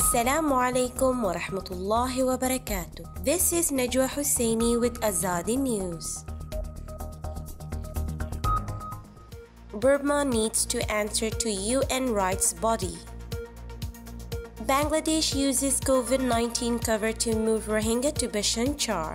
Assalamu alaikum wa rahmatullahi wa barakatuh. This is Najwa Husseini with Azadi News. Burma needs to answer to UN rights body. Bangladesh uses COVID-19 cover to move Rohingya to Bhashan Char.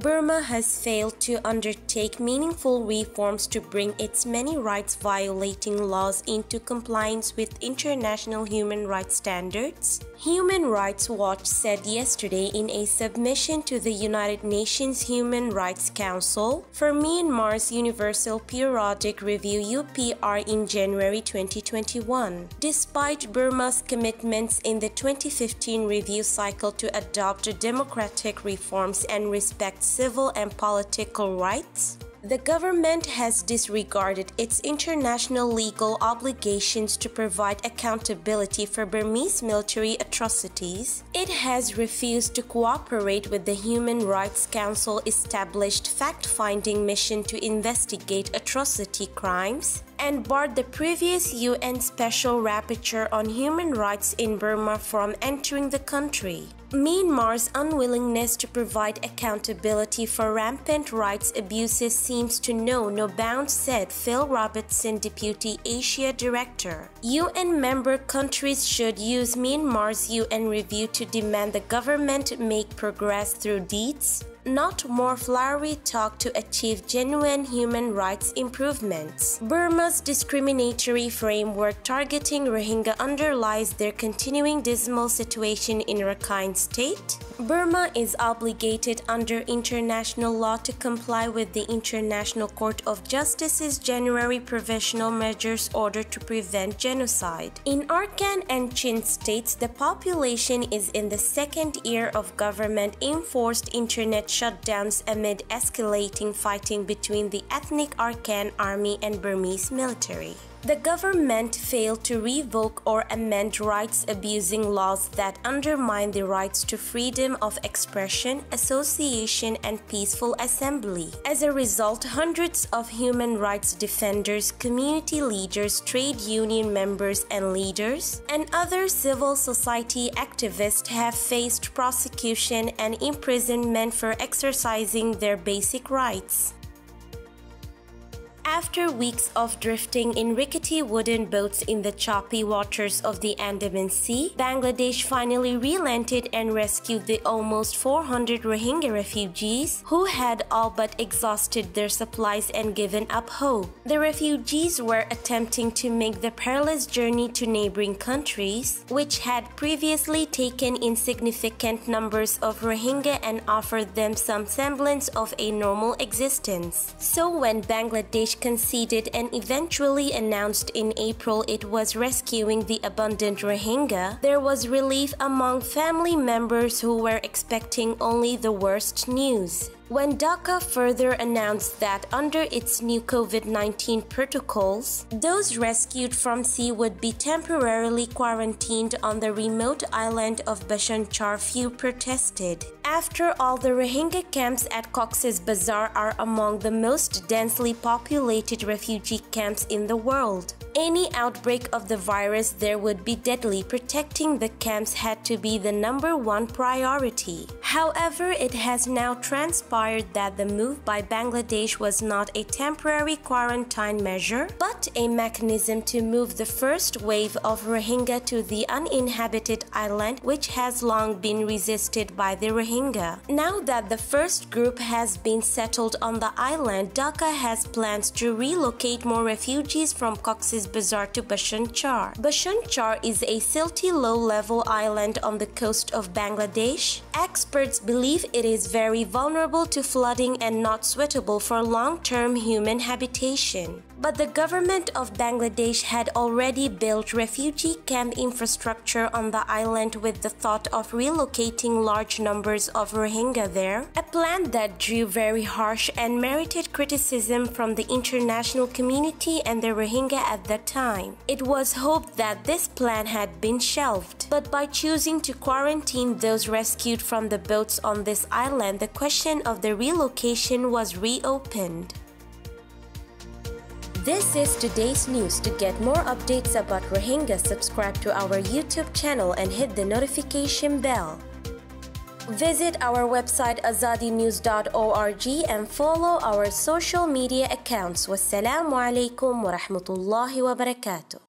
Burma has failed to undertake meaningful reforms to bring its many rights-violating laws into compliance with international human rights standards, Human Rights Watch said yesterday in a submission to the United Nations Human Rights Council for Myanmar's Universal Periodic Review UPR in January 2021. Despite Burma's commitments in the 2015 review cycle to adopt democratic reforms and respect civil and political rights, the government has disregarded its international legal obligations to provide accountability for Burmese military atrocities. It has refused to cooperate with the Human Rights Council established fact-finding mission to investigate atrocity crimes, and barred the previous UN Special Rapporteur on Human Rights in Burma from entering the country. Myanmar's unwillingness to provide accountability for rampant rights abuses seems to know no bounds, said Phil Robertson, Deputy Asia Director. UN member countries should use Myanmar's UN review to demand the government make progress through deeds, not more flowery talk, to achieve genuine human rights improvements. Burma's discriminatory framework targeting Rohingya underlies their continuing dismal situation in Rakhine State. Burma is obligated under international law to comply with the International Court of Justice's January Provisional Measures Order to prevent genocide. In Arakan and Chin states, the population is in the second year of government-enforced internet shutdowns amid escalating fighting between the ethnic Arakan army and Burmese military. The government failed to revoke or amend rights-abusing laws that undermine the rights to freedom of expression, association, and peaceful assembly. As a result, hundreds of human rights defenders, community leaders, trade union members and leaders, and other civil society activists have faced prosecution and imprisonment for exercising their basic rights. After weeks of drifting in rickety wooden boats in the choppy waters of the Andaman Sea, Bangladesh finally relented and rescued the almost 400 Rohingya refugees who had all but exhausted their supplies and given up hope. The refugees were attempting to make the perilous journey to neighboring countries, which had previously taken insignificant numbers of Rohingya and offered them some semblance of a normal existence. So when Bangladesh conceded and eventually announced in April it was rescuing the abundant Rohingya, there was relief among family members who were expecting only the worst news. When Dhaka further announced that under its new COVID-19 protocols, those rescued from sea would be temporarily quarantined on the remote island of Bhashan Char, few protested. After all, the Rohingya camps at Cox's Bazar are among the most densely populated refugee camps in the world. Any outbreak of the virus there would be deadly. Protecting the camps had to be the #1 priority. However, it has now transpired that the move by Bangladesh was not a temporary quarantine measure, but a mechanism to move the first wave of Rohingya to the uninhabited island, which has long been resisted by the Rohingya. Now that the first group has been settled on the island, Dhaka has plans to relocate more refugees from Cox's Bazar to Bhashan Char. Bhashan Char is a silty low-level island on the coast of Bangladesh. Experts believe it is very vulnerable to flooding and not suitable for long-term human habitation. But the government of Bangladesh had already built refugee camp infrastructure on the island with the thought of relocating large numbers of Rohingya there, a plan that drew very harsh and merited criticism from the international community and the Rohingya at the time. It was hoped that this plan had been shelved, but by choosing to quarantine those rescued from the boats on this island, the question of the relocation was reopened. This is today's news. To get more updates about Rohingya, subscribe to our YouTube channel and hit the notification bell. Visit our website azadinews.org and follow our social media accounts. Wassalamu alaikum wa rahmatullahi wa barakatuh.